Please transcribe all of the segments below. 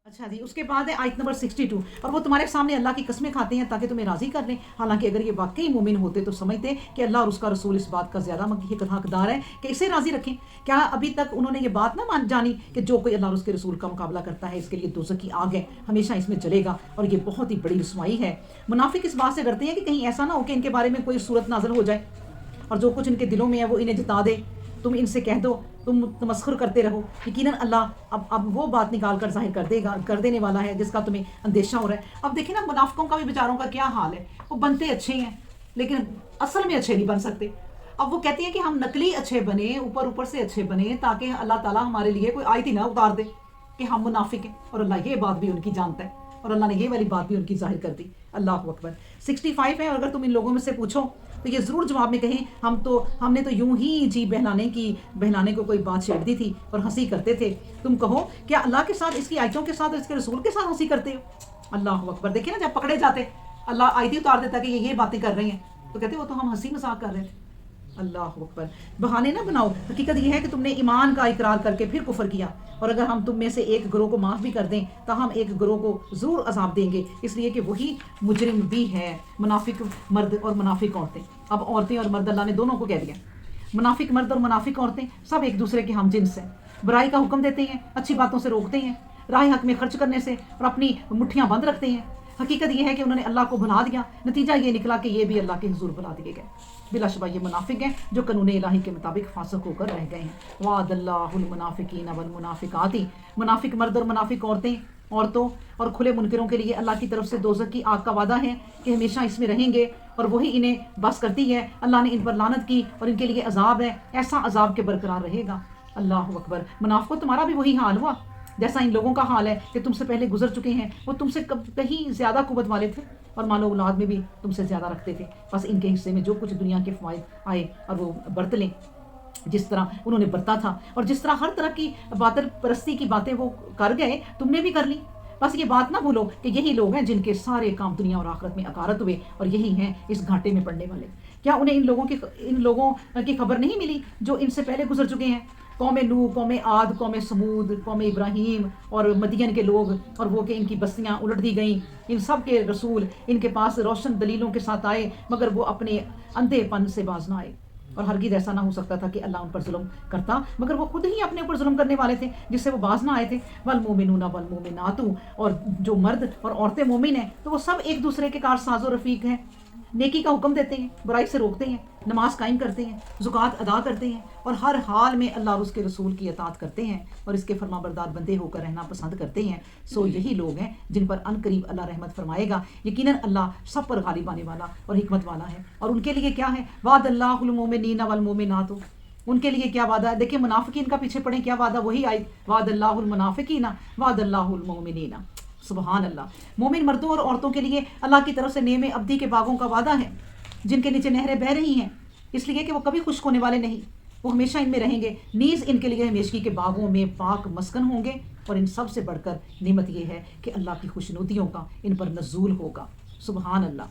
اچھا جی، اس کے بعد ہے آیت نمبر 62، اور وہ تمہارے سامنے اللہ کی قسمیں کھاتے ہیں تاکہ تمہیں راضی کر لیں، حالانکہ اگر یہ واقعی مومن ہوتے تو سمجھتے کہ اللہ اور اس کا رسول اس بات کا زیادہ حقدار ہے کہ اسے راضی رکھیں۔ کیا ابھی تک انہوں نے یہ بات نہ جانی کہ جو کوئی اللہ اور اس کے رسول کا مقابلہ کرتا ہے اس کے لیے دوزخ کی آگ ہے، ہمیشہ اس میں جلے گا، اور یہ بہت ہی بڑی رسوائی ہے۔ منافق اس بات سے ڈرتے ہیں کہ کہیں ایسا نہ ہو کہ ان کے بارے میں کوئی صورت نازل ہو جائے اور جو کچھ ان کے دلوں میں ہے وہ انہیں جتا دے۔ تم ان سے کہہ دو، تم تمسخر کرتے رہو، یقیناً اللہ اب وہ بات نکال کر ظاہر کر دینے والا ہے جس کا تمہیں اندیشہ ہو رہا ہے۔ اب دیکھیں نا، منافقوں کا بھی بیچاروں کا کیا حال ہے، وہ بنتے اچھے ہیں لیکن اصل میں اچھے نہیں بن سکتے۔ اب وہ کہتے ہیں کہ ہم نقلی اچھے بنے، اوپر سے اچھے بنے، تاکہ اللہ تعالیٰ ہمارے لیے کوئی آیت ہی نہ اتار دے کہ ہم منافق ہیں، اور اللہ یہ بات بھی ان کی جانتا ہے، اور اللہ نے یہ والی بات بھی ان کی ظاہر کر دی۔ اللہ اکبر۔ 65 ہے، اور اگر تم ان لوگوں میں سے پوچھو تو یہ ضرور جواب میں کہیں ہم نے تو یوں ہی جی بہلانے کو کوئی بات چھیڑ دی تھی اور ہنسی کرتے تھے۔ تم کہو کیا اللہ کے ساتھ، اس کی آیتوں کے ساتھ اور اس کے رسول کے ساتھ ہنسی کرتے ہو؟ اللہ اکبر۔ دیکھیں نا، جب پکڑے جاتے اللہ آیت اتار دیتا کہ یہ باتیں کر رہی ہیں تو کہتے وہ تو ہم ہنسی مذاق کر رہے تھے۔ اللہ اکبر۔ بہانے نہ بناؤ، حقیقت یہ ہے کہ تم نے ایمان کا اقرار کر کے پھر کفر کیا، اور اگر ہم تم میں سے ایک گروہ کو معاف بھی کر دیں تو ہم ایک گروہ کو ضرور عذاب دیں گے، اس لیے کہ وہی مجرم بھی ہے۔ منافق مرد اور منافق عورتیں، اب عورتیں اور مرد اللہ نے دونوں کو کہہ دیا۔ منافق مرد اور منافق عورتیں سب ایک دوسرے کے ہم جنس ہیں، برائی کا حکم دیتے ہیں، اچھی باتوں سے روکتے ہیں، راہ حق میں خرچ کرنے سے، اور اپنی مٹھیاں بند رکھتے ہیں۔ حقیقت یہ ہے کہ انہوں نے اللہ کو بھلا دیا، نتیجہ یہ نکلا کہ یہ بھی اللہ کے حضور بھلا دیے گئے۔ بلا شبہ یہ منافق ہیں جو قانون الہی کے مطابق فاسق ہو کر رہ گئے ہیں۔ وعد اللہ المنافقین والمنافقات، منافق مرد اور منافق عورتوں اور کھلے منکروں کے لیے اللہ کی طرف سے دوزخ کی آگ کا وعدہ ہے کہ ہمیشہ اس میں رہیں گے، اور وہی انہیں بس کرتی ہے۔ اللہ نے ان پر لعنت کی اور ان کے لیے عذاب ہے، ایسا عذاب کے برقرار رہے گا۔ اللہ اکبر۔ منافقوں، تمہارا بھی وہی حال ہوا جیسا ان لوگوں کا حال ہے کہ تم سے پہلے گزر چکے ہیں۔ وہ تم سے کہیں زیادہ قوت والے تھے اور مال و اولاد میں بھی تم سے زیادہ رکھتے تھے، بس ان کے حصے میں جو کچھ دنیا کے فوائد آئے اور وہ برت لیں جس طرح انہوں نے برتا تھا، اور جس طرح ہر طرح کی باطل پرستی کی باتیں وہ کر گئے تم نے بھی کر لی۔ بس یہ بات نہ بھولو کہ یہی لوگ ہیں جن کے سارے کام دنیا اور آخرت میں اکارت ہوئے، اور یہی ہیں اس گھاٹے میں پڑنے والے۔ کیا انہیں ان لوگوں کی خبر نہیں ملی جو ان سے پہلے گزر چکے ہیں؟ قوم نوح، قوم عاد، قوم سمود، قوم ابراہیم اور مدین کے لوگ، اور وہ کہ ان کی بستیاں الٹ دی گئیں۔ ان سب کے رسول ان کے پاس روشن دلیلوں کے ساتھ آئے، مگر وہ اپنے اندھے پن سے باز نہ آئے، اور ہرگز ایسا نہ ہو سکتا تھا کہ اللہ ان پر ظلم کرتا، مگر وہ خود ہی اپنے اوپر ظلم کرنے والے تھے جس سے وہ باز نہ آئے تھے۔ والمومنون والمومنات، اور جو مرد اور عورتیں مومن ہیں تو وہ سب ایک دوسرے کے کارساز و رفیق ہیں، نیکی کا حکم دیتے ہیں، برائی سے روکتے ہیں، نماز قائم کرتے ہیں، زکوٰۃ ادا کرتے ہیں، اور ہر حال میں اللہ اور اس کے رسول کی اطاعت کرتے ہیں اور اس کے فرما بردار بندے ہو کر رہنا پسند کرتے ہیں۔ سو یہی لوگ ہیں جن پر ان قریب اللہ رحمت فرمائے گا۔ یقیناً اللہ سب پر غالب آنے والا اور حکمت والا ہے۔ اور ان کے لیے کیا ہے؟ وعد اللہ المومنین والمومنات، ان کے لیے کیا وعدہ ہے؟ دیکھیں، منافقین کا پیچھے پڑیں، کیا وعدہ؟ وہی آئی، وعد اللہ المنافقین وعد اللہ المومنین۔ سبحان اللہ۔ مومن مردوں اور عورتوں کے لیے اللہ کی طرف سے نعیم ابدی کے باغوں کا وعدہ ہے جن کے نیچے نہریں بہہ رہی ہیں، اس لیے کہ وہ کبھی خشک ہونے والے نہیں، وہ ہمیشہ ان میں رہیں گے۔ نیز ان کے لیے ہمیشگی کے باغوں میں پاک مسکن ہوں گے، اور ان سب سے بڑھ کر نعمت یہ ہے کہ اللہ کی خوشنودیوں کا ان پر نزول ہوگا۔ سبحان اللہ۔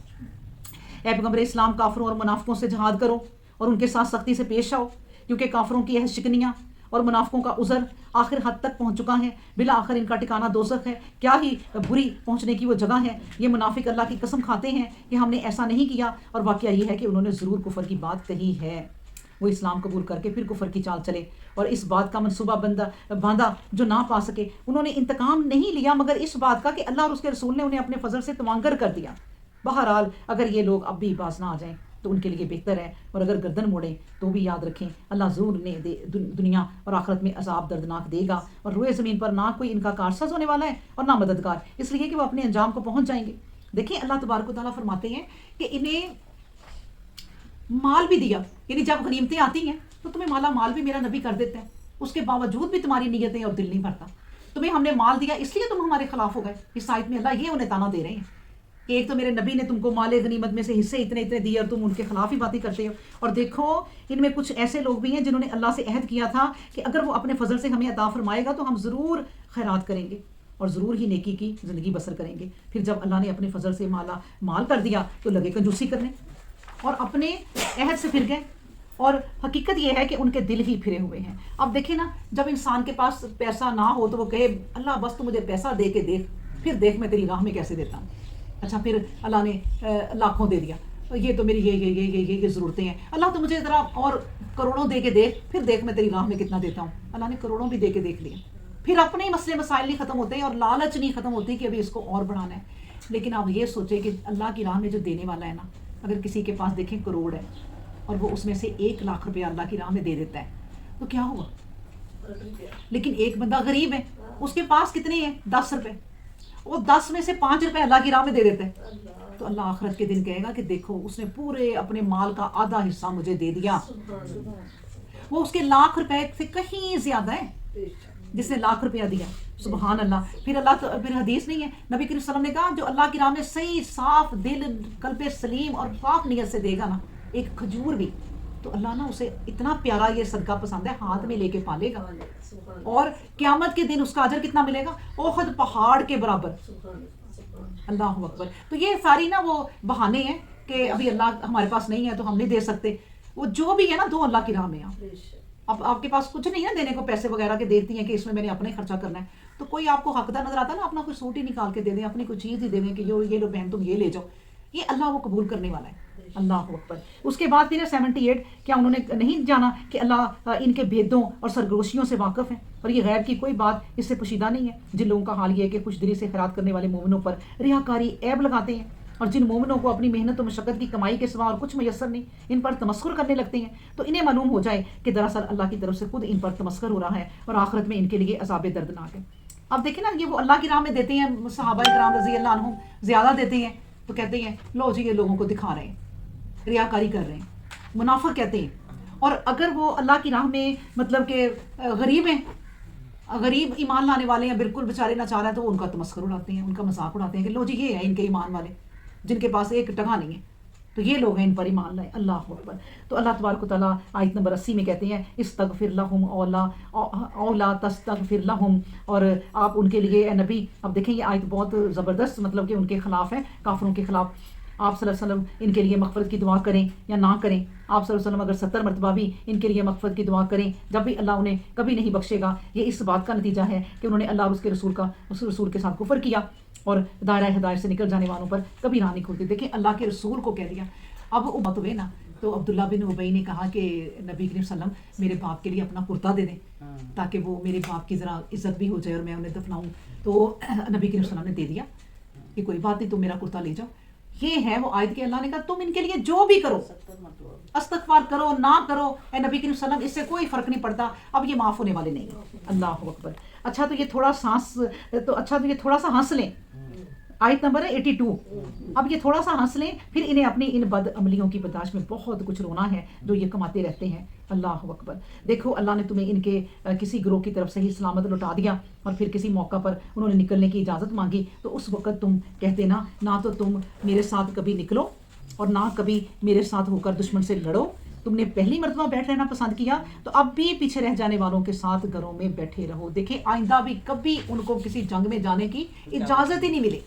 اے پیغمبر اسلام، کافروں اور منافقوں سے جہاد کرو اور ان کے ساتھ سختی سے پیش آؤ، کیونکہ کافروں کی عہد شکنیاں اور منافقوں کا عذر آخر حد تک پہنچ چکا ہے، بالآخر ان کا ٹھکانہ دوزخ ہے، کیا ہی بری پہنچنے کی وہ جگہ ہے۔ یہ منافق اللہ کی قسم کھاتے ہیں کہ ہم نے ایسا نہیں کیا، اور واقعہ یہ ہے کہ انہوں نے ضرور کفر کی بات کہی ہے۔ وہ اسلام قبول کر کے پھر کفر کی چال چلے اور اس بات کا منصوبہ باندھا جو نہ پا سکے۔ انہوں نے انتقام نہیں لیا مگر اس بات کا کہ اللہ اور اس کے رسول نے انہیں اپنے فضل سے تمانگر کر دیا۔ بہرحال اگر یہ لوگ اب بھی باز نہ آ جائیں تو ان کے لیے بہتر ہے، اور اگر گردن موڑیں تو بھی یاد رکھیں اللہ ضرور دنیا اور آخرت میں عذاب دردناک دے گا، اور روئے زمین پر نہ کوئی ان کا کارساز ہونے والا ہے اور نہ مددگار، اس لیے کہ وہ اپنے انجام کو پہنچ جائیں گے۔ دیکھیں، اللہ تبارک و تعالیٰ فرماتے ہیں کہ انہیں مال بھی دیا، یعنی جب غنیمتیں آتی ہیں تو تمہیں مالا مال بھی میرا نبی کر دیتا ہے، اس کے باوجود بھی تمہاری نیتیں اور دل نہیں بھرتا۔ تمہیں ہم نے مال دیا اس لیے تم ہمارے خلاف ہو گئے۔ اس آیت میں اللہ یہ انہیں تانا دے رہے ہیں کہ ایک تو میرے نبی نے تم کو مال غنیمت میں سے حصے اتنے اتنے دیے اور تم ان کے خلاف ہی باتیں کرتے ہو۔ اور دیکھو، ان میں کچھ ایسے لوگ بھی ہیں جنہوں نے اللہ سے عہد کیا تھا کہ اگر وہ اپنے فضل سے ہمیں عطا فرمائے گا تو ہم ضرور خیرات کریں گے اور ضرور ہی نیکی کی زندگی بسر کریں گے۔ پھر جب اللہ نے اپنے فضل سے مال کر دیا تو لگے کنجوسی کرنے اور اپنے عہد سے پھر گئے۔ اور حقیقت یہ ہے کہ ان کے دل ہی پھرے ہوئے ہیں. اب دیکھیں نا، جب انسان کے پاس پیسہ نہ ہو تو وہ کہے اللہ بس تو مجھے پیسہ دے کے دیکھ، پھر دیکھ میں تیری راہ میں کیسے دیتا ہوں. اچھا پھر اللہ نے لاکھوں دے دیا، یہ تو میری یہ ضرورتیں ہیں، اللہ تو مجھے ذرا اور کروڑوں دے کے دیکھ، پھر دیکھ میں تیری راہ میں کتنا دیتا ہوں. اللہ نے کروڑوں بھی دے کے دیکھ لیا، پھر اپنے ہی مسئلے مسائل نہیں ختم ہوتے اور لالچ نہیں ختم ہوتی کہ ابھی اس کو اور بڑھانا ہے. لیکن آپ یہ سوچیں کہ اللہ کی راہ میں جو دینے والا ہے نا، اگر کسی کے پاس دیکھیں کروڑ ہے اور وہ اس میں سے 1 لاکھ روپیہ اللہ کی راہ میں دے دیتا ہے تو کیا ہوا. لیکن ایک بندہ غریب ہے، اس کے پاس کتنے ہیں 10 روپے، وہ 10 میں سے 5 روپے اللہ کی راہ میں دے دیتا ہے، تو اللہ آخرت کے دن کہے گا کہ دیکھو اس نے پورے اپنے مال کا آدھا حصہ مجھے دے دیا. وہ اس کے 1,00,000 روپے سے کہیں زیادہ ہے جس نے 1,00,000 روپیہ دیا. سبحان اللہ. پھر حدیث نہیں ہے، نبی کریم صلی اللہ علیہ وسلم نے کہا جو اللہ کی راہ میں صحیح صاف دل قلب سلیم اور پاک نیت سے دے گا نا ایک کھجور بھی، تو اللہ نا اسے اتنا پیارا یہ صدقہ پسند ہے ہاتھ میں لے کے پالے گا، اور قیامت کے دن اس کا اجر کتنا ملے گا، احد پہاڑ کے برابر. اللہ اکبر. تو یہ ساری نا وہ بہانے ہیں کہ ابھی اللہ ہمارے پاس نہیں ہے تو ہم نہیں دے سکتے. وہ جو بھی ہے نا دو اللہ کی راہ میں. اب آپ کے پاس کچھ نہیں ہے دینے کو پیسے وغیرہ کے، دیکھتی ہیں کہ اس میں میں نے اپنے خرچہ کرنا ہے، تو کوئی آپ کو حقدار نظر آتا ہے نا، اپنا کوئی سوٹ ہی نکال کے دے دیں، اپنی کوئی چیز ہی دے دیں کہ یہ لو بہن تم یہ لے جاؤ، یہ اللہ وہ قبول کرنے والا ہے. اللہ اکبر. اس کے بعد پھر 78 کیا انہوں نے نہیں جانا کہ اللہ ان کے بھیدوں اور سرگوشیوں سے واقف ہیں اور یہ غیب کی کوئی بات اس سے پوشیدہ نہیں ہے. جن لوگوں کا حال یہ ہے کہ خوش دلی سے خیرات کرنے والے مومنوں پر ریاکاری عیب لگاتے ہیں، اور جن مومنوں کو اپنی محنت و مشقت کی کمائی کے سوا اور کچھ میسر نہیں ان پر تمسخر کرنے لگتے ہیں، تو انہیں معلوم ہو جائے کہ دراصل اللہ کی طرف سے خود ان پر تمسخر ہو رہا ہے اور آخرت میں ان کے لیے عذاب دردناک ہے. اب دیکھیں نا، یہ وہ اللہ کی راہ میں دیتے ہیں، صحابہ کرام رضی اللہ عنہم زیادہ دیتے ہیں تو کہتے ہیں لو جی یہ لوگوں کو دکھا رہے ہیں، ریاکاری کر رہے ہیں، منافق کہتے ہیں. اور اگر وہ اللہ کی راہ میں مطلب کہ غریب ہیں، غریب ایمان لانے والے ہیں، بالکل بیچارے ناچار ہیں، تو وہ ان کا تمسخر اڑاتے ہیں، ان کا مذاق اڑاتے ہیں کہ لو جی یہ ہے ان کے ایمان والے جن کے پاس ایک ٹکا نہیں ہے، تو یہ لوگ ہیں ان پر ایمان لائے. اللہ اکبر. تو اللہ تبارک و تعالیٰ آیت نمبر 80 میں کہتے ہیں استغفر لہم او لا تستغفر لہم، اور آپ ان کے لیے اے نبی. اب دیکھیں یہ آیت بہت زبردست مطلب کہ ان کے خلاف ہے، کافروں کے خلاف. آپ صلی اللہ علیہ وسلم ان کے لیے مغفرت کی دعا کریں یا نہ کریں، آپ صلی اللہ علیہ وسلم اگر 70 مرتبہ بھی ان کے لیے مغفرت کی دعا کریں، جب بھی اللہ انہیں کبھی نہیں بخشے گا. یہ اس بات کا نتیجہ ہے کہ انہوں نے اللہ اور اس رسول کے ساتھ کفر کیا اور دائرہ ہدایت سے نکل جانے والوں پر کبھی راہ نہیں کھلتی. دیکھیں اللہ کے رسول کو کہہ دیا. اب امت ہوئے نا، تو عبداللہ بن ابی نے کہا کہ نبی کریم صلی اللہ علیہ وسلم میرے باپ کے لیے اپنا کرتا دے دیں تاکہ وہ میرے باپ کی ذرا عزت بھی ہو جائے اور میں انہیں دفناؤں. تو نبی کریم صلی اللہ علیہ وسلم نے دے دیا کہ کوئی بات نہیں، تم میرا کرتا لے جاؤ. یہ ہے وہ آیت کہ اللہ نے کہا تم ان کے لیے جو بھی کرو، استغفار کرو نہ کرو، اے نبی کریم صلی اللہ علیہ وسلم اس سے کوئی فرق نہیں پڑتا، اب یہ معاف ہونے والے نہیں ہیں. اللہ اکبر. اچھا تو یہ تھوڑا سا ہنس لیں. آیت نمبر ہے 82. اب یہ تھوڑا سا ہنس لیں، پھر انہیں اپنی ان بد عملیوں کی برداشت میں بہت کچھ رونا ہے جو یہ کماتے رہتے ہیں. اللہ اکبر. دیکھو اللہ نے تمہیں ان کے کسی گروہ کی طرف سے ہی سلامت لوٹا دیا، اور پھر کسی موقع پر انہوں نے نکلنے کی اجازت مانگی تو اس وقت تم کہتے نا نہ تو تم میرے ساتھ کبھی نکلو اور نہ کبھی میرے ساتھ ہو کر دشمن سے لڑو. تم نے پہلی مرتبہ بیٹھ رہنا پسند کیا تو اب بھی پیچھے رہ جانے والوں کے ساتھ گھروں میں بیٹھے رہو. دیکھیں آئندہ بھی کبھی ان کو کسی جنگ میں جانے کی اجازت ہی نہیں ملی.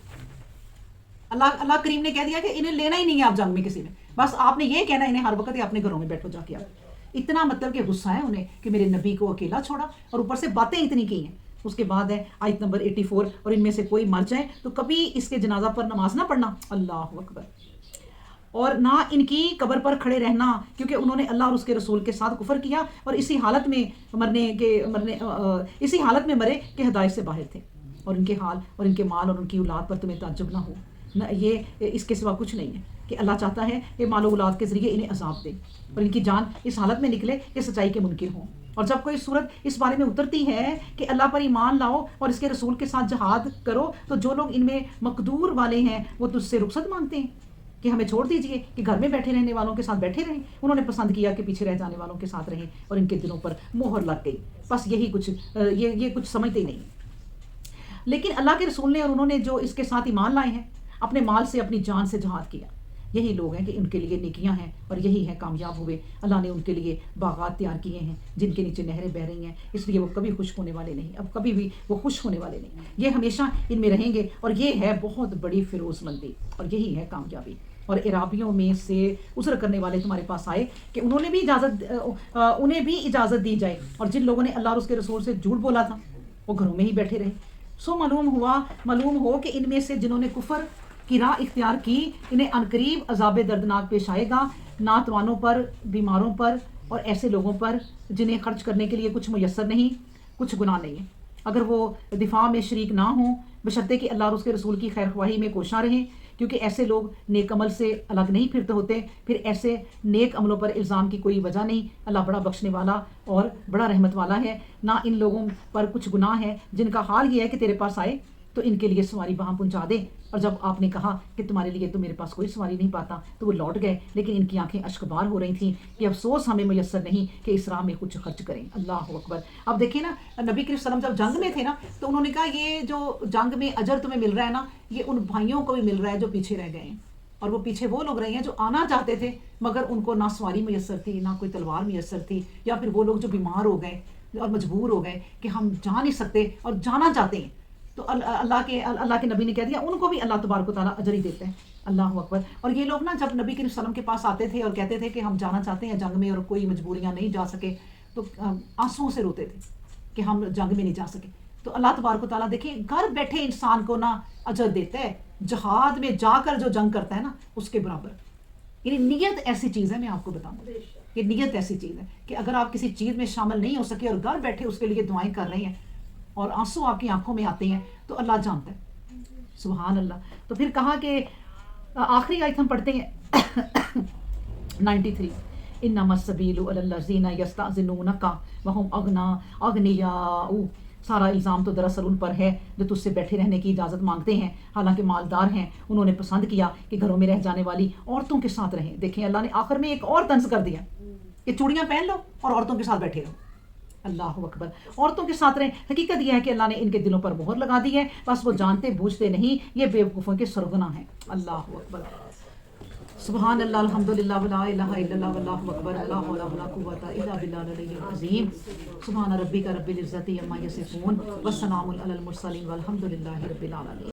اللہ کریم نے کہہ دیا کہ انہیں لینا ہی نہیں ہے آپ جنگ میں کسی میں، بس آپ نے یہ کہنا انہیں ہر وقت اپنے گھروں میں بیٹھو جا کے. آپ اتنا مطلب کہ غصہ ہے انہیں کہ میرے نبی کو اکیلا چھوڑا اور اوپر سے باتیں اتنی کی ہیں. اس کے بعد ہے آیت نمبر 84 اور ان میں سے کوئی مر جائے تو کبھی اس کے جنازہ پر نماز نہ پڑھنا. اللہ اکبر. اور نہ ان کی قبر پر کھڑے رہنا، کیونکہ انہوں نے اللہ اور اس کے رسول کے ساتھ کفر کیا اور اسی حالت میں مرے کہ ہدایت سے باہر تھے. اور ان کے حال اور ان کے مال اور ان کی اولاد پر تمہیں تعجب نہ ہو، یہ اس کے سوا کچھ نہیں ہے کہ اللہ چاہتا ہے کہ مال و اولاد کے ذریعے انہیں عذاب دے اور ان کی جان اس حالت میں نکلے کہ سچائی کے منکر ہوں. اور جب کوئی صورت اس بارے میں اترتی ہے کہ اللہ پر ایمان لاؤ اور اس کے رسول کے ساتھ جہاد کرو، تو جو لوگ ان میں مقدور والے ہیں وہ تجھ سے رخصت مانگتے ہیں کہ ہمیں چھوڑ دیجئے کہ گھر میں بیٹھے رہنے والوں کے ساتھ بیٹھے رہیں. انہوں نے پسند کیا کہ پیچھے رہ جانے والوں کے ساتھ رہیں اور ان کے دلوں پر مہر لگ گئی. بس یہی کچھ یہ کچھ سمجھتے ہی نہیں. لیکن اللہ کے رسول نے اور انہوں نے جو اس کے ساتھ ایمان لائے ہیں اپنے مال سے اپنی جان سے جہاد کیا، یہی لوگ ہیں کہ ان کے لیے نیکیاں ہیں اور یہی ہے کامیاب ہوئے. اللہ نے ان کے لیے باغات تیار کیے ہیں جن کے نیچے نہریں بہہ رہی ہیں، اس لیے وہ کبھی خشک ہونے والے نہیں، اب کبھی بھی وہ خشک ہونے والے نہیں. یہ ہمیشہ ان میں رہیں گے اور یہ ہے بہت بڑی فیروز مندی اور یہی ہے کامیابی. اور عرابیوں میں سے عذر کرنے والے تمہارے پاس آئے کہ انہیں بھی اجازت دی جائے، اور جن لوگوں نے اللہ اور اس کے رسول سے جھوٹ بولا تھا وہ گھروں میں ہی بیٹھے رہے۔ سو معلوم ہو کہ ان میں سے جنہوں نے کفر کی راہ اختیار کی انہیں عنقریب عذاب دردناک پیش آئے گا، ناتوانوں پر، بیماروں پر اور ایسے لوگوں پر جنہیں خرچ کرنے کے لیے کچھ میسر نہیں، کچھ گناہ نہیں ہے، اگر وہ دفاع میں شریک نہ ہوں، بشرطے کہ اللہ اور اس کے رسول کی خیر خواہی میں کوشاں رہیں، کیونکہ ایسے لوگ نیک عمل سے الگ نہیں پھرتے ہوتے۔ پھر ایسے نیک عملوں پر الزام کی کوئی وجہ نہیں، اللہ بڑا بخشنے والا اور بڑا رحمت والا ہے۔ نہ ان لوگوں پر کچھ گناہ ہے جن کا حال یہ ہے کہ تیرے پاس آئے تو ان کے لیے سواری وہاں پہنچا دے، اور جب آپ نے کہا کہ تمہارے لیے تو میرے پاس کوئی سواری نہیں پاتا تو وہ لوٹ گئے، لیکن ان کی آنکھیں اشکبار ہو رہی تھیں کہ افسوس ہمیں میسر نہیں کہ اس راہ میں کچھ خرچ کریں۔ اللہ اکبر۔ اب دیکھیں نا، نبی کریم صلی اللہ علیہ وسلم جب جنگ میں تھے نا تو انہوں نے کہا یہ جو جنگ میں اجر تمہیں مل رہا ہے نا، یہ ان بھائیوں کو بھی مل رہا ہے جو پیچھے رہ گئے ہیں، اور وہ پیچھے وہ لوگ رہے ہیں جو آنا چاہتے تھے مگر ان کو نہ سواری میسر تھی، نہ کوئی تلوار میسر تھی، یا پھر وہ لوگ جو بیمار ہو گئے اور مجبور ہو گئے کہ ہم جا نہیں سکتے اور جانا چاہتے ہیں، تو اللہ کے نبی نے کہہ دیا ان کو بھی اللہ تبارک و تعالیٰ اجر ہی دیتے ہیں۔ اللہ اکبر۔ اور یہ لوگ نا جب نبی کریم صلی اللہ علیہ وسلم کے پاس آتے تھے اور کہتے تھے کہ ہم جانا چاہتے ہیں جنگ میں اور کوئی مجبوریاں نہیں جا سکے، تو آنسوؤں سے روتے تھے کہ ہم جنگ میں نہیں جا سکے۔ تو اللہ تبارک و تعالیٰ دیکھیں گھر بیٹھے انسان کو نا اجر دیتا ہے، جہاد میں جا کر جو جنگ کرتا ہے نا اس کے برابر۔ یعنی نیت ایسی چیز ہے، میں آپ کو بتاؤں، یہ نیت ایسی چیز ہے کہ اگر آپ کسی چیز میں شامل نہیں ہو سکے اور گھر بیٹھے اس کے لیے دعائیں کر رہے ہیں اور آنسو آپ کی آنکھوں میں آتے ہیں تو اللہ جانتا ہے۔ سبحان اللہ۔ تو پھر کہا کہ آخری آیت ہم پڑھتے ہیں 93، انما السبیل علی الذین یستأذنونک وهم اغنیاء۔ سارا الزام تو دراصل ان پر ہے جو تجھ سے بیٹھے رہنے کی اجازت مانگتے ہیں حالانکہ مالدار ہیں، انہوں نے پسند کیا کہ گھروں میں رہ جانے والی عورتوں کے ساتھ رہیں۔ دیکھیں اللہ نے آخر میں ایک اور طنز کر دیا کہ چوڑیاں پہن لو اور عورتوں کے ساتھ بیٹھے رہو۔ اللہ اکبر۔ عورتوں کے ساتھ رہیں، حقیقت یہ ہے کہ اللہ نے ان کے دلوں پر مہر لگا دی ہے، بس وہ جانتے بوجھتے نہیں، یہ بیوقوفوں کے سرغنہ ہیں۔ اللہ اکبر۔ سبحان اللہ، الحمدللہ، ولا الہ الا اللہ، واللہ اکبر، لا حول ولا قوۃ الا باللہ العلی العظیم۔ سبحان ربک رب العزۃ عما یصفون، والسلام علی المرسلین، والحمد للہ رب العالمین۔